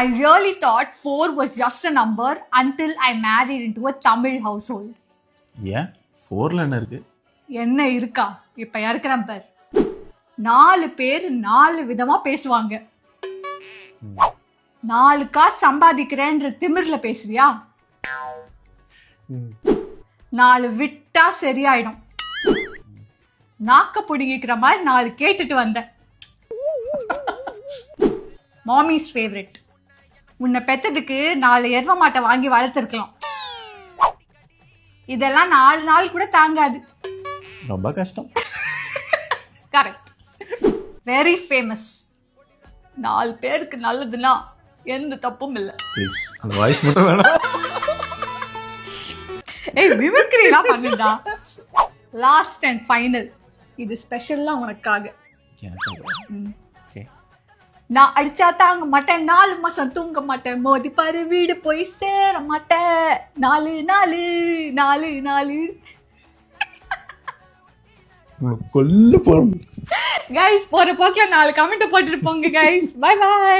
I really thought 4 was just a number until I married into a Tamil household. ஏன் 4ல என்ன இருக்கு? என்ன இருக்கா? இப்ப இருக்கிறேன் பார். 4 பேர் 4 விதமா பேசுவாங்க. 4 காசு சம்பாதிக்கிறேன்ற திமிர்ல பேசுறியா? 4 விட்டா சரியாயிடும். நாக்க புடுங்கிக்கிற மாதிரி 4 கேட்டுட்டு வந்தேன். மாமிஸ் ஃபேவரட். உன்னை பெத்ததுக்கு 4 எரும மாட்டை வாங்கி வளர்த்துருக்கலாம். இதெல்லாம் 4 நாள் கூட தாங்காது. ரொம்ப கஷ்டம். கரெக்ட். Very famous. 4 பேருக்கு நல்லதுன்னா எந்த தப்பும் இல்லை. ப்ளீஸ் அந்த வாய்ஸ் மட்டும் வேணாம். ஏய் மிமிக்ரிலாம் பண்ணுடா. Last and final. இது ஸ்பெஷல்லாம் உனக்காக. நான் அடிச்சா தாங்க மாட்டேன், 4 மாசம் தூங்க மாட்டேன், மோதி பாரு வீடு போய் சேர மாட்டேன், 4 நாலு 4 4. கொல்ல போறோம் கைஸ். போற போக்கில் 4 கமெண்ட் போட்டுட்டு போங்க கைஸ். By by.